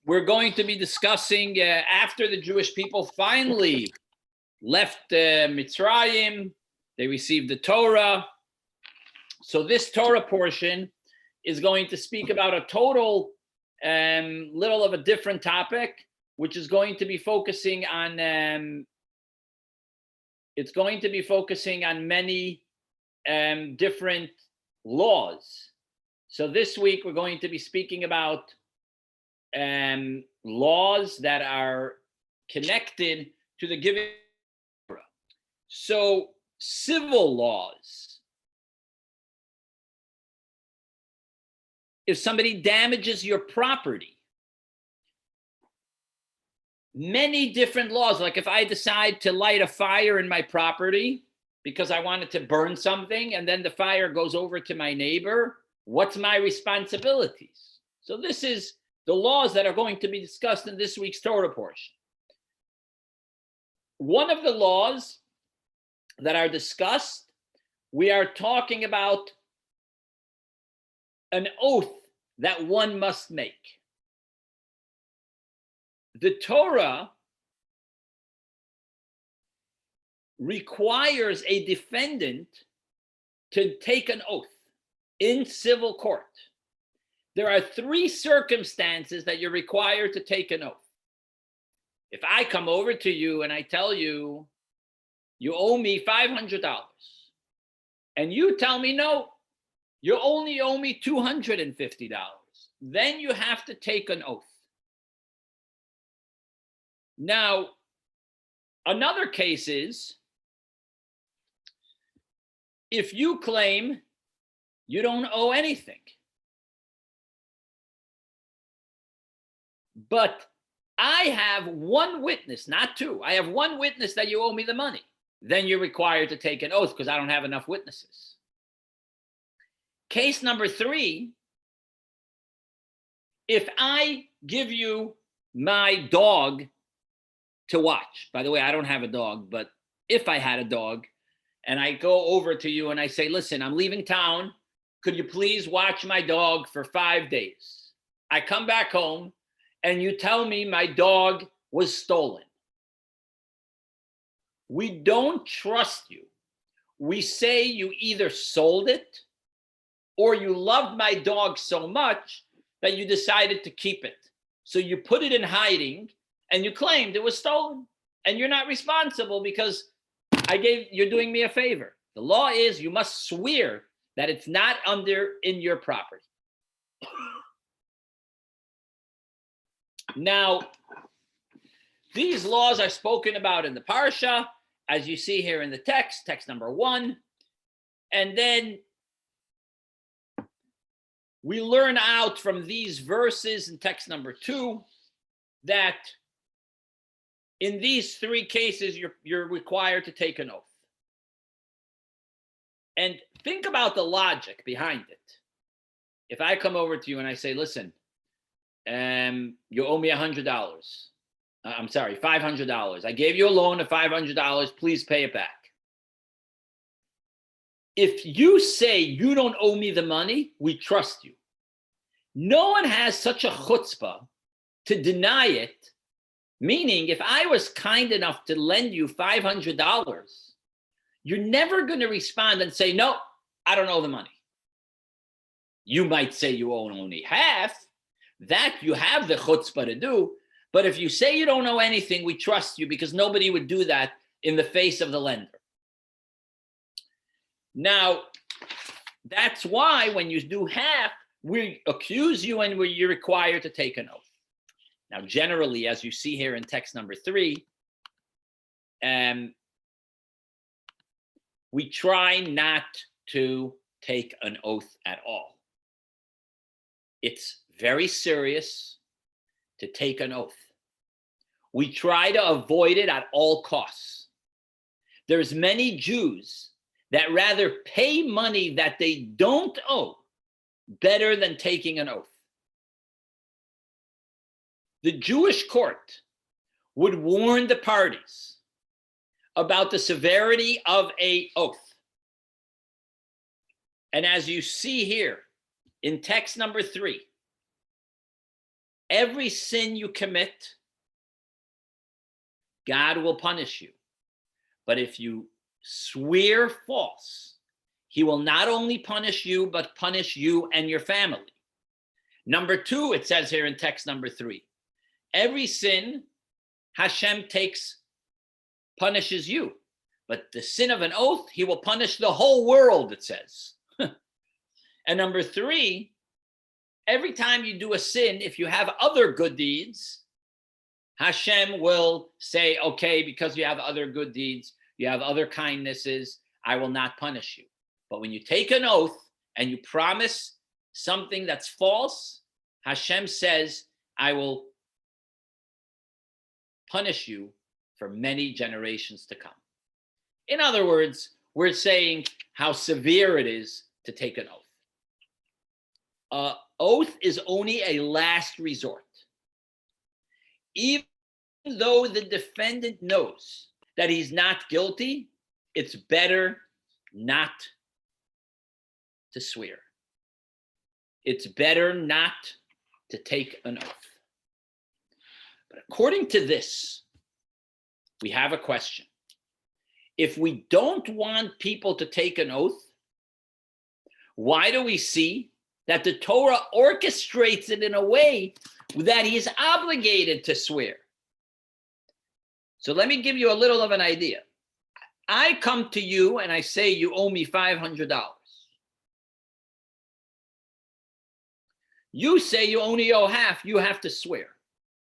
we're going to be discussing after the Jewish people finally left Mitzrayim, they received the Torah. So this Torah portion is going to speak about a total little of a different topic, which is going to be focusing on many different laws. So this week we're going to be speaking about laws that are connected to the giving. So civil laws. If somebody damages your property, many different laws, like if I decide to light a fire in my property because I wanted to burn something and then the fire goes over to my neighbor, what's my responsibilities? So this is the laws that are going to be discussed in this week's Torah portion. One of the laws that are discussed, we are talking about an oath that one must make. The Torah requires a defendant to take an oath in civil court. There are 3 circumstances that you're required to take an oath. If I come over to you and I tell you, you owe me $500, and you tell me, no, you only owe me $250, then you have to take an oath. Now, another case is if you claim you don't owe anything, but I have one witness, not 2. I have one witness that you owe me the money. Then you're required to take an oath because I don't have enough witnesses. Case number 3, if I give you my dog to watch, by the way, I don't have a dog, but if I had a dog and I go over to you and I say, listen, I'm leaving town. Could you please watch my dog for 5 days? I come back home and you tell me my dog was stolen. We don't trust you. We say you either sold it or you loved my dog so much that you decided to keep it. So you put it in hiding and you claimed it was stolen. And you're not responsible because you're doing me a favor. The law is you must swear that it's not in your property. Now, these laws are spoken about in the parsha, as you see here in the text number 1. And then we learn out from these verses in text number 2 that in these 3 cases, you're required to take an oath. And think about the logic behind it. If I come over to you and I say, listen, you owe me $100. I'm sorry, $500. I gave you a loan of $500. Please pay it back. If you say you don't owe me the money, we trust you. No one has such a chutzpah to deny it. Meaning, if I was kind enough to lend you $500, you're never going to respond and say, no, I don't owe the money. You might say you owe only half. That you have the chutzpah to do. But if you say you don't owe anything, we trust you because nobody would do that in the face of the lender. Now, that's why when you do half, we accuse you and you're required to take an oath. Now, generally, as you see here in text number 3, we try not to take an oath at all. It's very serious to take an oath. We try to avoid it at all costs. There's many Jews that rather pay money that they don't owe better than taking an oath. The Jewish court would warn the parties about the severity of an oath. And as you see here in text number 3, every sin you commit, God will punish you. But if you swear false, he will not only punish you, but punish you and your family. Number 2, it says here in text number 3, every sin Hashem punishes you. But the sin of an oath, he will punish the whole world, it says. And number 3, every time you do a sin, if you have other good deeds, Hashem will say, okay, because you have other good deeds, you have other kindnesses, I will not punish you. But when you take an oath and you promise something that's false, Hashem says, I will punish you for many generations to come. In other words, we're saying how severe it is to take an oath. Oath is only a last resort. Even though the defendant knows that he's not guilty, it's better not to swear. It's better not to take an oath. But according to this, we have a question. If we don't want people to take an oath, why do we see that the Torah orchestrates it in a way that he is obligated to swear? So let me give you a little of an idea. I come to you and I say, you owe me $500. You say you only owe half, you have to swear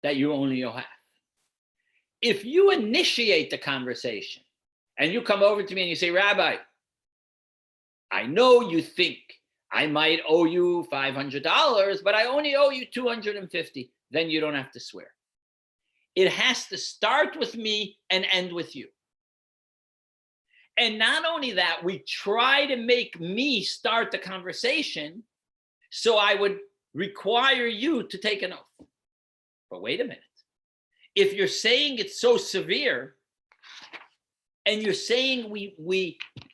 that you only owe half. If you initiate the conversation and you come over to me and you say, Rabbi, I know you think I might owe you $500, but I only owe you $250, then you don't have to swear. It has to start with me and end with you. And not only that, we try to make me start the conversation, so I would require you to take an oath. But wait a minute. If you're saying it's so severe, and you're saying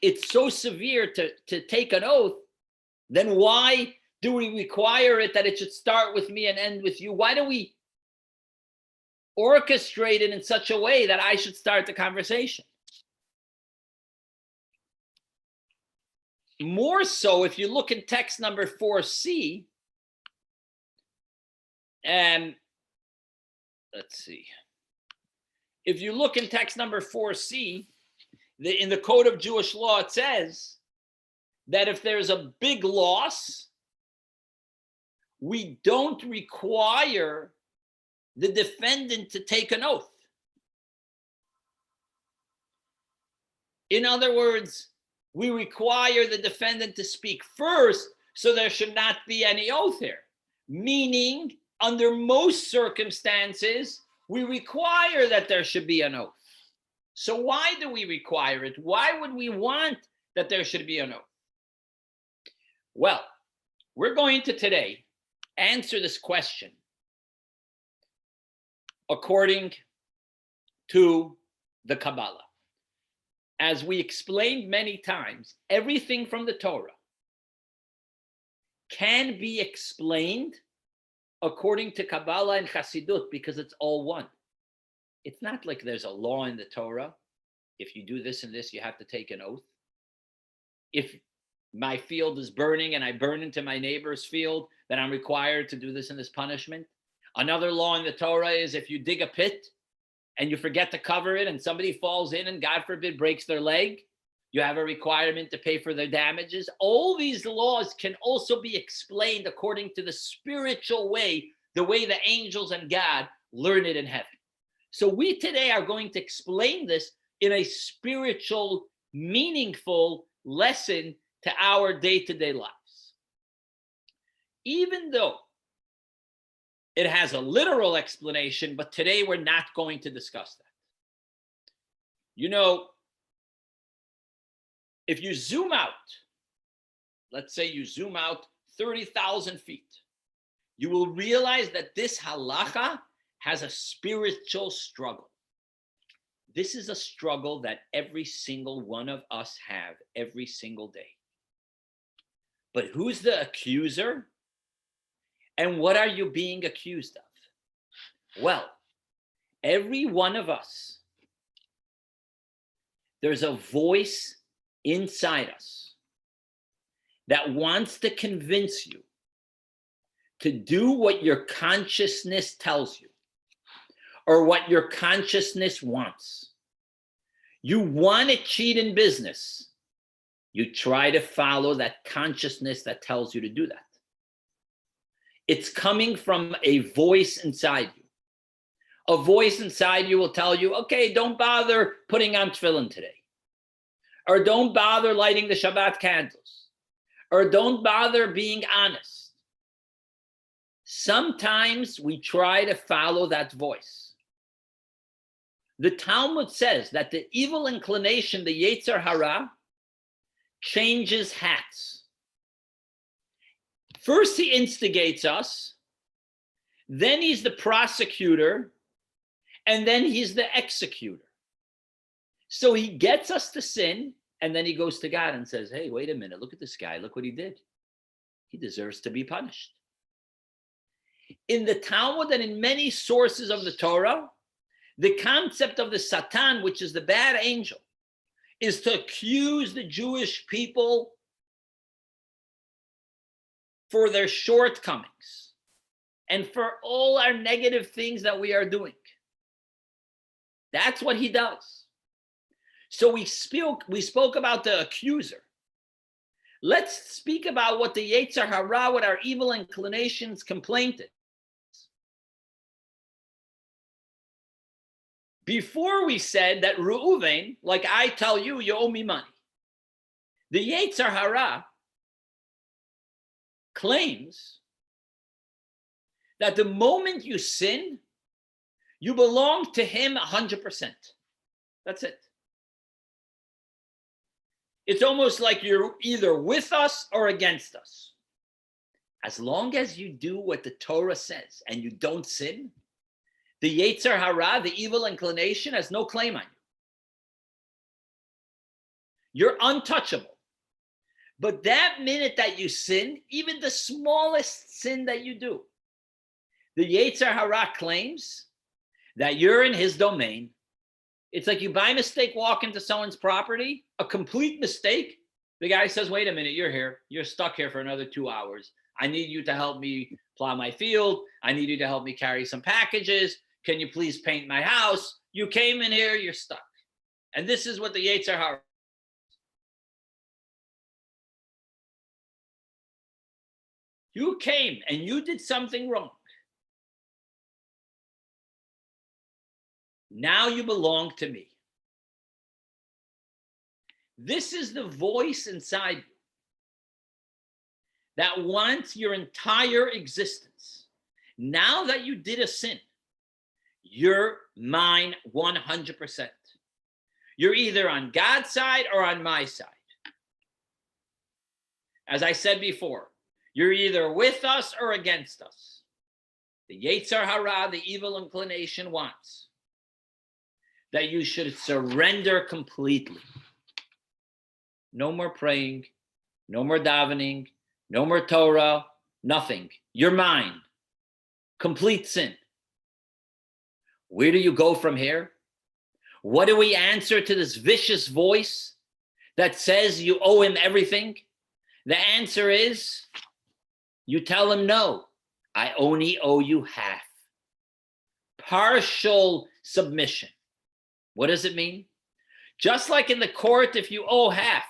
it's so severe to take an oath, then why do we require it that it should start with me and end with you? Why do we orchestrate it in such a way that I should start the conversation? More so, if you look in text number 4c, and let's see. If you look in text number 4c, in the Code of Jewish Law, it says that if there's a big loss, we don't require the defendant to take an oath. In other words, we require the defendant to speak first, so there should not be any oath here. Meaning, under most circumstances, we require that there should be an oath. So why do we require it? Why would we want that there should be an oath? Well, we're going to today answer this question according to the Kabbalah. As we explained many times, everything from the Torah can be explained according to Kabbalah and Chassidut, because it's all one. It's not like there's a law in the Torah. If you do this and this, you have to take an oath. If my field is burning and I burn into my neighbor's field, then I'm required to do this and this punishment. Another law in the Torah is if you dig a pit and you forget to cover it and somebody falls in and God forbid breaks their leg, you have a requirement to pay for their damages. All these laws can also be explained according to the spiritual way, the way the angels and God learn it in heaven. So we today are going to explain this in a spiritual, meaningful lesson to our day-to-day lives. Even though it has a literal explanation, but today we're not going to discuss that. You know, if you zoom out, let's say you zoom out 30,000 feet, you will realize that this halacha has a spiritual struggle. This is a struggle that every single one of us have every single day. But who's the accuser? And what are you being accused of? Well, every one of us, there's a voice inside us that wants to convince you to do what your consciousness tells you or what your consciousness wants. You want to cheat in business. You try to follow that consciousness that tells you to do that. It's coming from a voice inside you. A voice inside you will tell you, okay, don't bother putting on tefillin today. Or don't bother lighting the Shabbat candles. Or don't bother being honest. Sometimes we try to follow that voice. The Talmud says that the evil inclination, the Yetzer Hara, changes hats. First, he instigates us, then he's the prosecutor, and then he's the executor. So he gets us to sin, and then he goes to God and says, hey, wait a minute, look at this guy, look what he did. He deserves to be punished. In the Talmud and in many sources of the Torah, the concept of the Satan, which is the bad angel, is to accuse the Jewish people for their shortcomings and for all our negative things that we are doing. That's what he does. So we spoke about the accuser. Let's speak about what the Yetzer Hara, what our evil inclinations, complaint is. Before we said that Reuven, like I tell you, you owe me money. The Yetzer Hara claims that the moment you sin, you belong to him 100%. That's it. It's almost like you're either with us or against us. As long as you do what the Torah says and you don't sin, the Yetzer Hara, the evil inclination, has no claim on you. You're untouchable. But that minute that you sin, even the smallest sin that you do, the Yetzer Hara claims that you're in his domain. It's like you by mistake walk into someone's property, a complete mistake. The guy says, wait a minute, you're here. You're stuck here for another 2 hours. I need you to help me plow my field. I need you to help me carry some packages. Can you please paint my house? You came in here, you're stuck. And this is what the Yetzer Hara. You came and you did something wrong. Now you belong to me. This is the voice inside you that wants your entire existence. Now that you did a sin, you're mine 100%. You're either on God's side or on my side. As I said before, you're either with us or against us. The Yetzer Hara, the evil inclination, wants that you should surrender completely. No more praying, no more davening, no more Torah, nothing. You're mine. Complete sin. Where do you go from here? What do we answer to this vicious voice that says you owe him everything? The answer is, you tell him, no, I only owe you half. Partial submission. What does it mean? Just like in the court, if you owe half,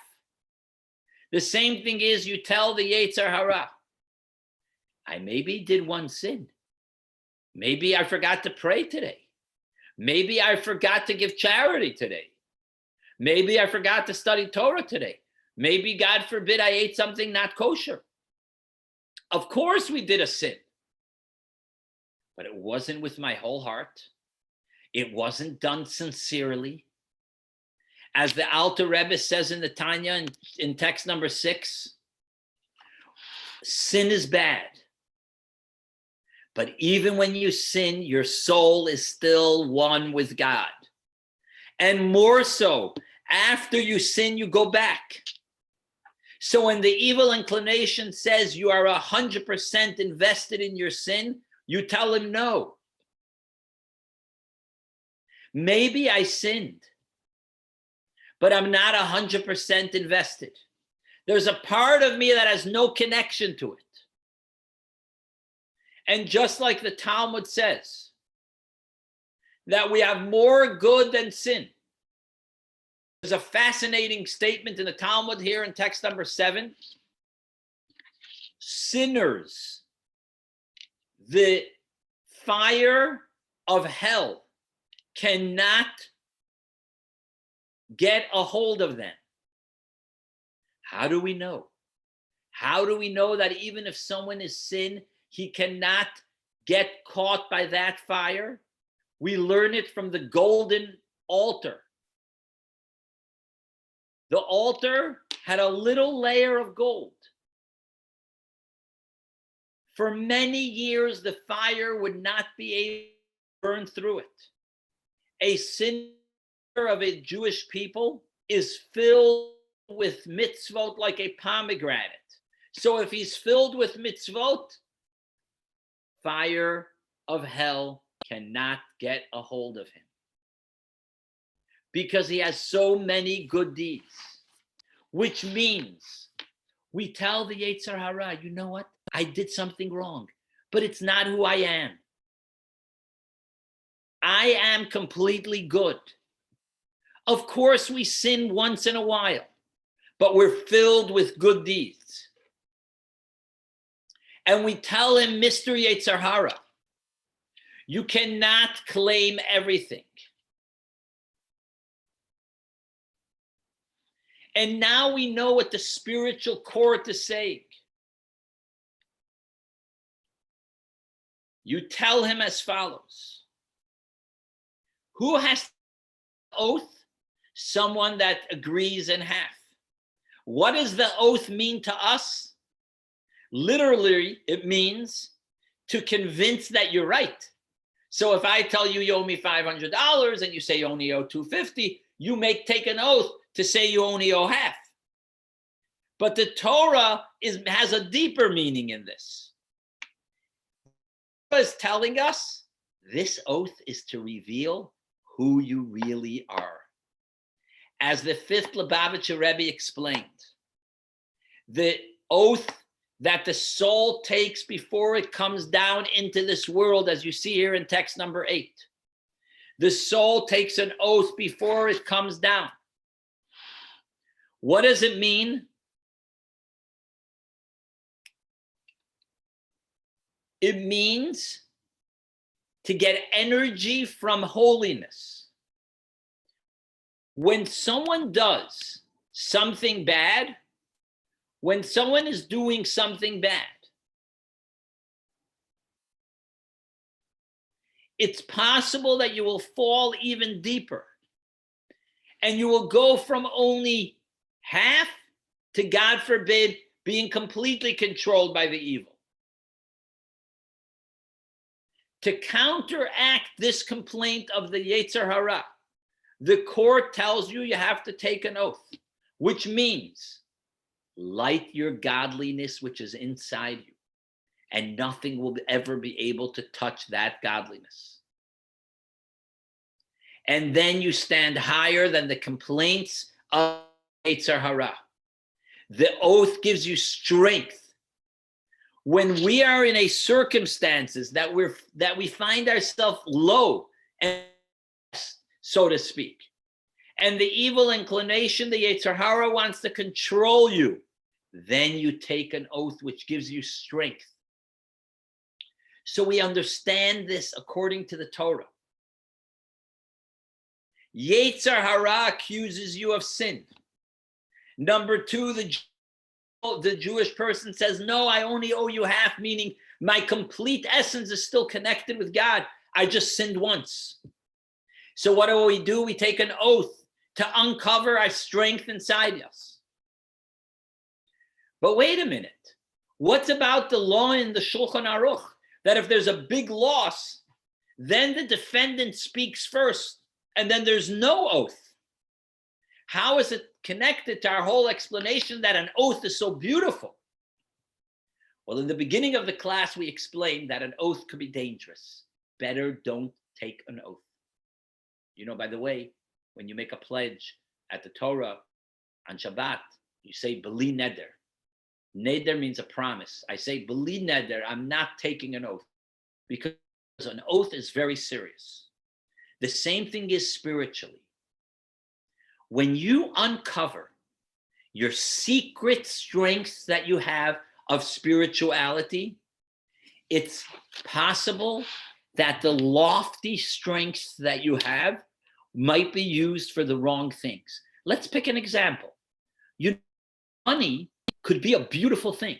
the same thing is you tell the Yetzer Hara, I maybe did one sin. Maybe I forgot to pray today. Maybe I forgot to give charity today. Maybe I forgot to study Torah today. Maybe, God forbid, I ate something not kosher. Of course we did a sin. But it wasn't with my whole heart. It wasn't done sincerely. As the Alter Rebbe says in the Tanya, in text number 6, sin is bad. But even when you sin, your soul is still one with God. And more so, after you sin, you go back. So when the evil inclination says you are 100% invested in your sin, you tell him no. Maybe I sinned, but I'm not 100% invested. There's a part of me that has no connection to it. And just like the Talmud says, that we have more good than sin. There's a fascinating statement in the Talmud here in text number 7. Sinners, the fire of hell cannot get a hold of them. How do we know? How do we know that even if someone is sin, he cannot get caught by that fire? We learn it from the golden altar. The altar had a little layer of gold. For many years, the fire would not be able to burn through it. A sinner of a Jewish people is filled with mitzvot like a pomegranate. So if he's filled with mitzvot, fire of hell cannot get a hold of him because he has so many good deeds, which means we tell the Yetzer Hara, you know what? I did something wrong, but it's not who I am. I am completely good. Of course, we sin once in a while, but we're filled with good deeds. And we tell him, Mr. Yetzer Hara, you cannot claim everything. And now we know what the spiritual court is saying. You tell him as follows. Who has the oath? Someone that agrees in half. What does the oath mean to us? Literally, it means to convince that you're right. So if I tell you you owe me $500 and you say you only owe $250, you take an oath to say you only owe half. But the Torah has a deeper meaning in this. Is telling us this oath is to reveal who you really are. As the 5th Lubavitcher Rebbe explained, the oath that the soul takes before it comes down into this world, as you see here in text number 8. The soul takes an oath before it comes down. What does it mean? It means to get energy from holiness. When someone does something bad, when someone is doing something bad, it's possible that you will fall even deeper. And you will go from only half to, God forbid, being completely controlled by the evil. To counteract this complaint of the Yetzer Hara, the court tells you have to take an oath, which means light your godliness which is inside you, and nothing will ever be able to touch that godliness. And then you stand higher than the complaints of Yetzer Hara. The oath gives you strength. When we are in a circumstances that we find ourselves low, and so to speak, and the evil inclination, the Yetzer Hara wants to control you, then you take an oath which gives you strength. So we understand this according to the Torah. Yetzer Hara accuses you of sin. Number 2, the Jewish person says, no, I only owe you half, meaning my complete essence is still connected with God. I just sinned once. So what do? We take an oath to uncover our strength inside us. But wait a minute. What's about the law in the Shulchan Aruch that if there's a big loss, then the defendant speaks first, and then there's no oath? How is it connected to our whole explanation that an oath is so beautiful? Well, in the beginning of the class, we explained that an oath could be dangerous. Better don't take an oath. By the way, when you make a pledge at the Torah on Shabbat, you say Beli Neder. Neder means a promise. I say Beli Neder, I'm not taking an oath, because an oath is very serious. The same thing is spiritually. When you uncover your secret strengths that you have of spirituality, it's possible that the lofty strengths that you have might be used for the wrong things. Let's pick an example. Money could be a beautiful thing.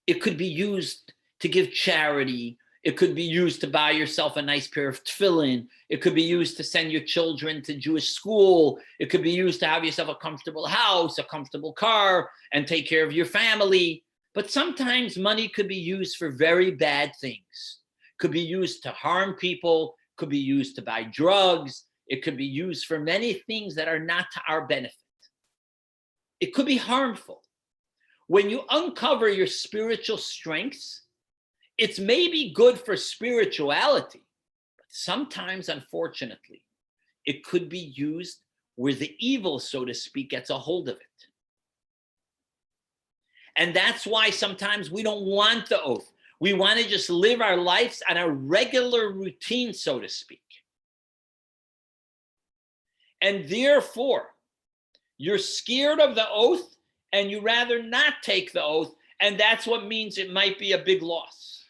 It could be used to give charity. It could be used to buy yourself a nice pair of tefillin. It could be used to send your children to Jewish school. It could be used to have yourself a comfortable house, a comfortable car, and take care of your family. But sometimes money could be used for very bad things. Could be used to harm people, could be used to buy drugs. It could be used for many things that are not to our benefit. It could be harmful. When you uncover your spiritual strengths, it's maybe good for spirituality, but sometimes, unfortunately, it could be used where the evil, so to speak, gets a hold of it. And that's why sometimes we don't want the oath. We want to just live our lives on a regular routine, so to speak. And therefore, you're scared of the oath and you rather not take the oath, and that's what means it might be a big loss.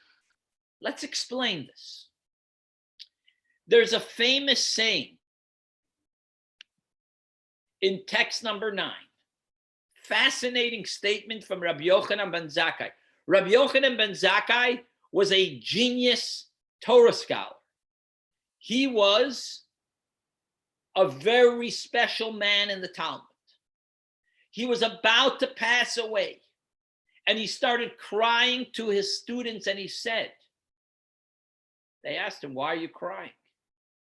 Let's explain this. There's a famous saying in text number 9. Fascinating statement from Rabbi Yochanan ben Zakkai. Rabbi Yochanan ben Zakkai was a genius Torah scholar. He was a very special man in the Talmud. He was about to pass away, and he started crying to his students, and he said, they asked him, why are you crying?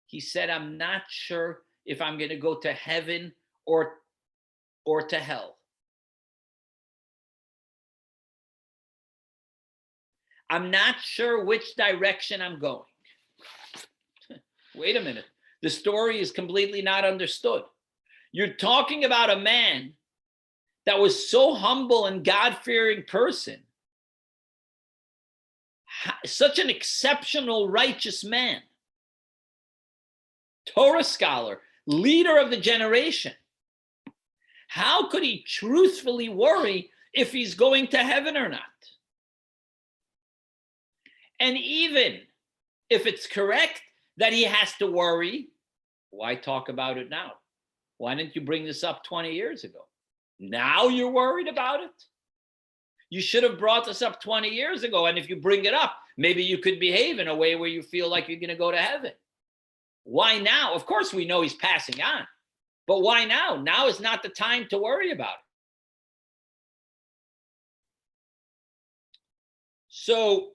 He said, I'm not sure if I'm going to go to heaven or to hell. I'm not sure which direction I'm going. Wait a minute. The story is completely not understood. You're talking about a man that was so humble and God-fearing person, such an exceptional, righteous man, Torah scholar, leader of the generation. How could he truthfully worry if he's going to heaven or not? And even if it's correct that he has to worry, why talk about it now? Why didn't you bring this up 20 years ago? Now you're worried about it? You should have brought this up 20 years ago. And if you bring it up, maybe you could behave in a way where you feel like you're going to go to heaven. Why now? Of course, we know he's passing on. But why now? Now is not the time to worry about it. So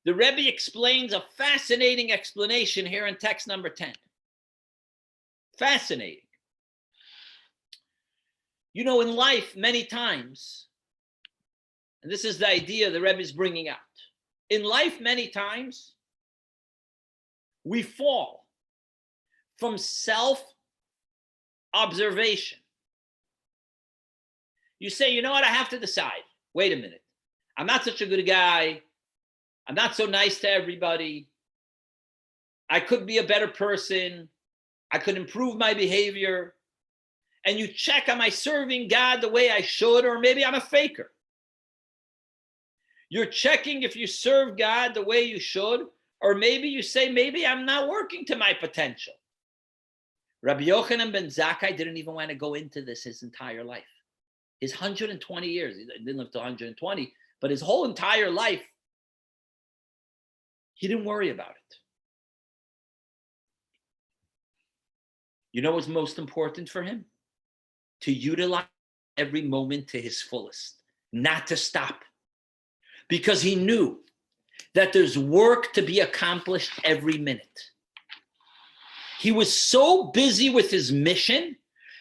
the Rebbe explains a fascinating explanation here in text number 10. Fascinating. You know, in life, many times, and this is the idea the Rebbe is bringing out. In life, many times, we fall from self-observation. You say, you know what, I have to decide. Wait a minute. I'm not such a good guy. I'm not so nice to everybody. I could be a better person. I could improve my behavior. And you check, am I serving God the way I should, or maybe I'm a faker? You're checking if you serve God the way you should, or maybe you say, maybe I'm not working to my potential. Rabbi Yochanan ben Zakkai didn't even want to go into this his entire life. His 120 years, he didn't live to 120, but his whole entire life, he didn't worry about it. You know what's most important for him? To utilize every moment to his fullest, not to stop. Because he knew that there's work to be accomplished every minute. He was so busy with his mission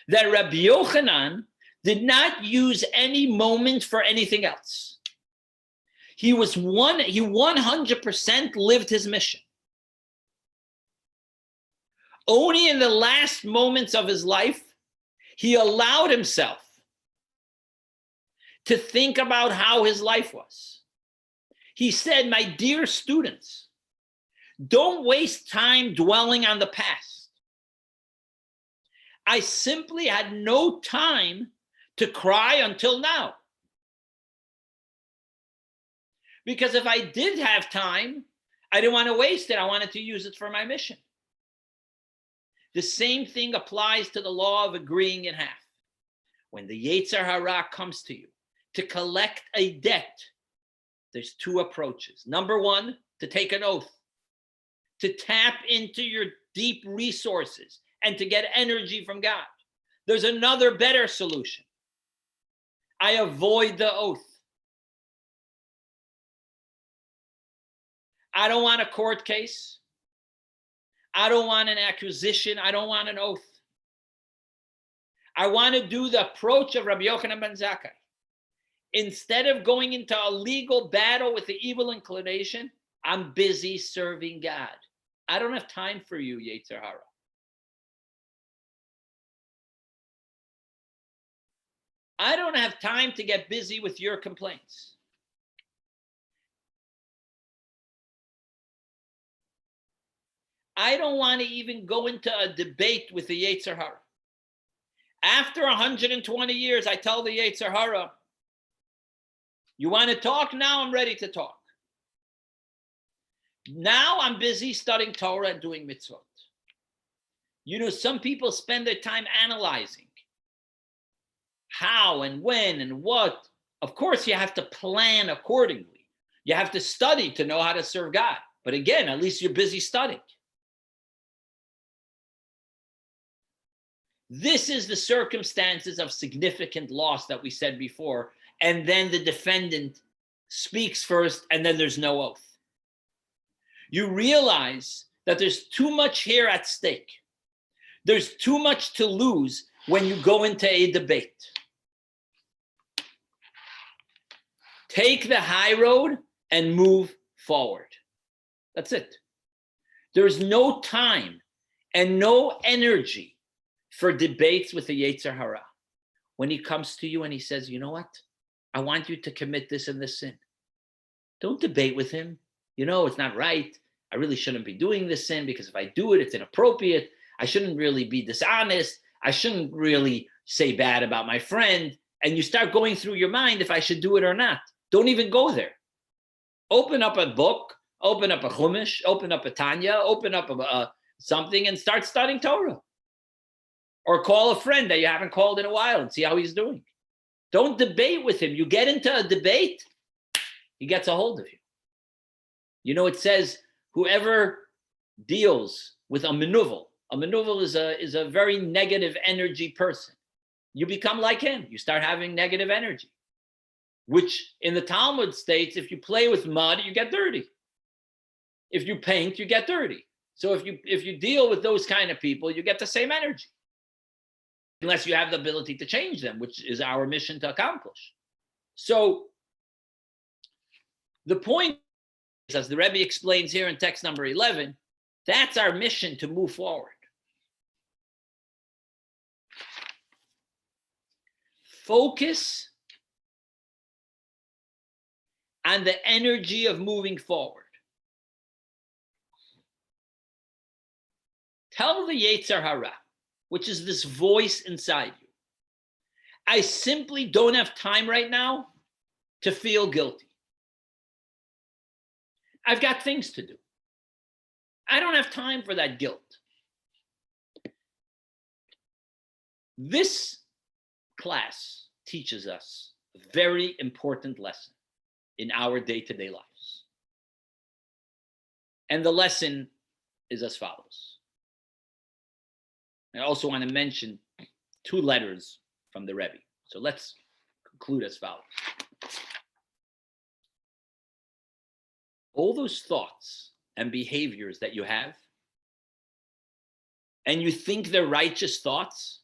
that Rabbi Yochanan did not use any moment for anything else. He 100% lived his mission. Only in the last moments of his life, he allowed himself to think about how his life was. He said, my dear students, don't waste time dwelling on the past. I simply had no time to cry until now. Because if I did have time, I didn't want to waste it. I wanted to use it for my mission. The same thing applies to the law of agreeing in half. When the Yetzer Hara comes to you to collect a debt, there's two approaches. Number one, to take an oath, to tap into your deep resources and to get energy from God. There's another better solution. I avoid the oath. I don't want a court case. I don't want an accusation. I don't want an oath. I want to do the approach of Rabbi Yochanan ben Zakkai. Instead of going into a legal battle with the evil inclination, I'm busy serving God. I don't have time for you, Yetzer Hara. I don't have time to get busy with your complaints. I don't want to even go into a debate with the Yetzer Hara. After 120 years, I tell the Yetzer Hara, you want to talk? Now I'm ready to talk. Now I'm busy studying Torah and doing mitzvot. You know, some people spend their time analyzing how and when and what. Of course, you have to plan accordingly. You have to study to know how to serve God. But again, at least you're busy studying. This is the circumstances of significant loss that we said before. And then the defendant speaks first, and then there's no oath. You realize that there's too much here at stake. There's too much to lose when you go into a debate. Take the high road and move forward. That's it. There's no time and no energy for debates with the Yetzer Hara. When he comes to you and he says, you know what? I want you to commit this and this sin. Don't debate with him. You know, it's not right. I really shouldn't be doing this sin because if I do it, it's inappropriate. I shouldn't really be dishonest. I shouldn't really say bad about my friend. And you start going through your mind if I should do it or not. Don't even go there. Open up a book, open up a Chumash, open up a Tanya, open up something and start studying Torah. Or call a friend that you haven't called in a while and see how he's doing. Don't debate with him. You get into a debate, he gets a hold of you. You know, it says, whoever deals with a menuvel is a very negative energy person. You become like him. You start having negative energy, which in the Talmud states, if you play with mud, you get dirty. If you paint, you get dirty. So if you deal with those kind of people, you get the same energy. Unless you have the ability to change them, which is our mission to accomplish. So the point is, as the Rebbe explains here in text number 11, that's our mission to move forward. Focus on the energy of moving forward. Tell the Yetzer Hara, which is this voice inside you, I simply don't have time right now to feel guilty. I've got things to do. I don't have time for that guilt. This class teaches us a very important lesson in our day-to-day lives. And the lesson is as follows. I also want to mention 2 letters from the Rebbe. So let's conclude as follows. All those thoughts and behaviors that you have, and you think they're righteous thoughts,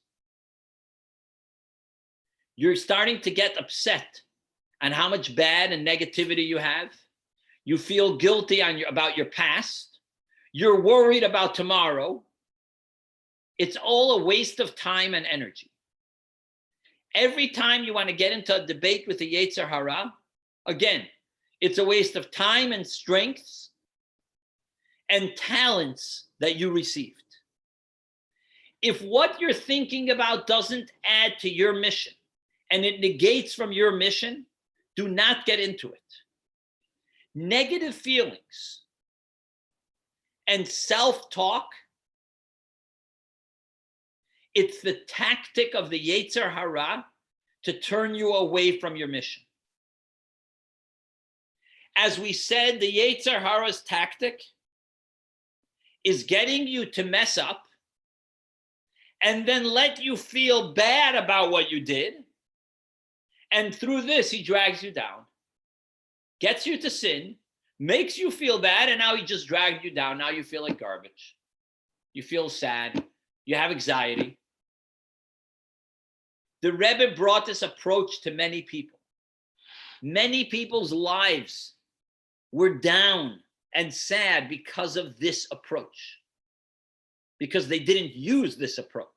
you're starting to get upset on how much bad and negativity you have. You feel guilty about your past. You're worried about tomorrow. It's all a waste of time and energy. Every time you want to get into a debate with the Yetzer Hara, again, it's a waste of time and strengths and talents that you received. If what you're thinking about doesn't add to your mission and it negates from your mission, do not get into it. Negative feelings and self-talk, it's the tactic of the Yetzer Hara to turn you away from your mission. As we said, the Yetzer Hara's tactic is getting you to mess up and then let you feel bad about what you did. And through this, he drags you down, gets you to sin, makes you feel bad, and now he just dragged you down. Now you feel like garbage. You feel sad. You have anxiety. The Rebbe brought this approach to many people. Many people's lives were down and sad because of this approach, because they didn't use this approach.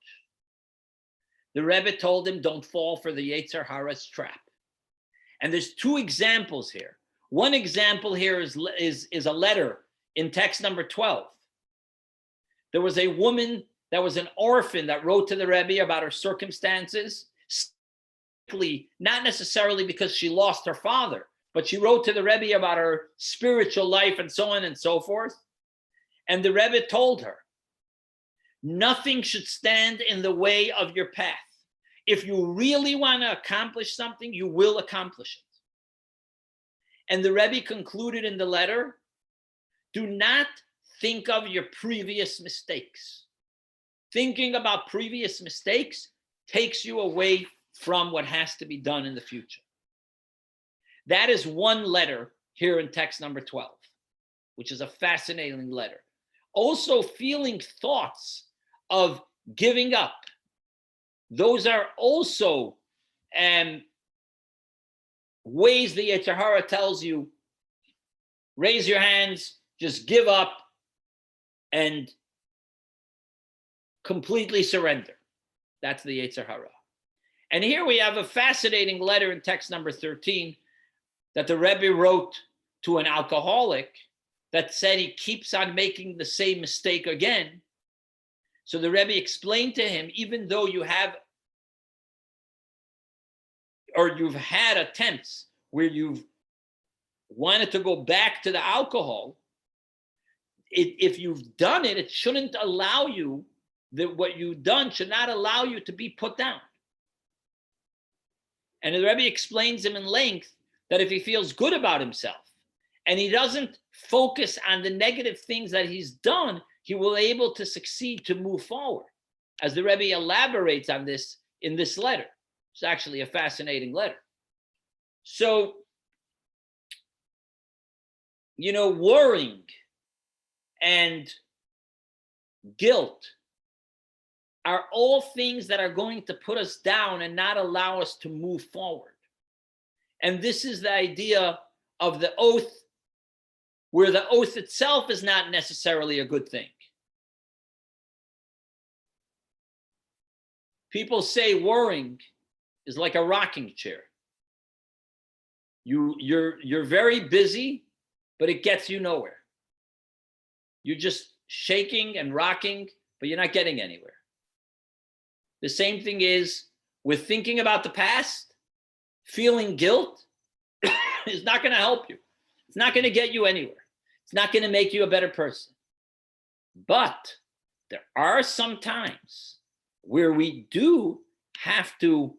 The Rebbe told him, don't fall for the Yetzer Hara's trap. And there's two examples here. One example here is a letter in text number 12. There was a woman that was an orphan that wrote to the Rebbe about her circumstances, not necessarily because she lost her father, but she wrote to the Rebbe about her spiritual life and so on and so forth. And the Rebbe told her, nothing should stand in the way of your path. If you really want to accomplish something, you will accomplish it. And the Rebbe concluded in the letter, do not think of your previous mistakes. Thinking about previous mistakes takes you away from what has to be done in the future. That is one letter here in text number 12, which is a fascinating letter. Also, feeling thoughts of giving up. Those are also ways the Yetzer Hara tells you, raise your hands, just give up, and completely surrender. That's the Yetzer Hara. And here we have a fascinating letter in text number 13 that the Rebbe wrote to an alcoholic that said he keeps on making the same mistake again. So the Rebbe explained to him, even though you have, or you've had attempts where you've wanted to go back to the alcohol, if you've done it, it shouldn't allow you, that what you've done should not allow you to be put down. And the Rebbe explains him in length that if he feels good about himself and he doesn't focus on the negative things that he's done, he will be able to succeed to move forward. As the Rebbe elaborates on this in this letter. It's actually a fascinating letter. So, worrying and guilt are all things that are going to put us down and not allow us to move forward. And this is the idea of the oath, where the oath itself is not necessarily a good thing. People say worrying is like a rocking chair. You're very busy, but it gets you nowhere. You're just shaking and rocking, but you're not getting anywhere. The same thing is with thinking about the past. Feeling guilt is not going to help you. It's not going to get you anywhere. It's not going to make you a better person. But there are some times where we do have to,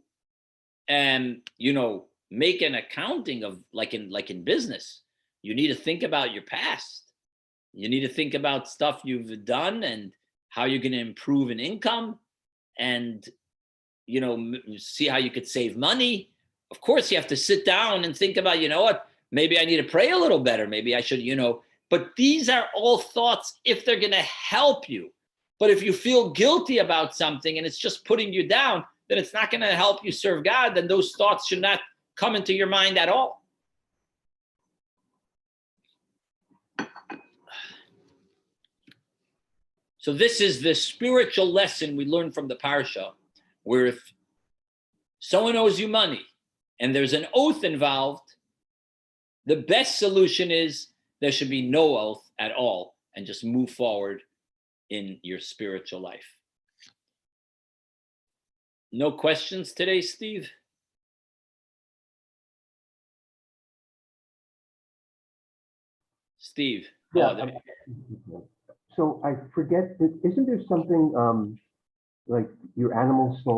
make an accounting of, like in business. You need to think about your past. You need to think about stuff you've done and how you're going to improve in income, and see how you could save money. Of course, you have to sit down and think about, what, maybe I need to pray a little better. Maybe I should, but these are all thoughts if they're going to help you. But if you feel guilty about something and it's just putting you down, then it's not going to help you serve God. Then those thoughts should not come into your mind at all. So this is the spiritual lesson we learn from the parsha, where if someone owes you money and there's an oath involved, the best solution is there should be no oath at all and just move forward in your spiritual life. No questions today, Steve? Steve? Yeah. So I forget, isn't there something like your animal soul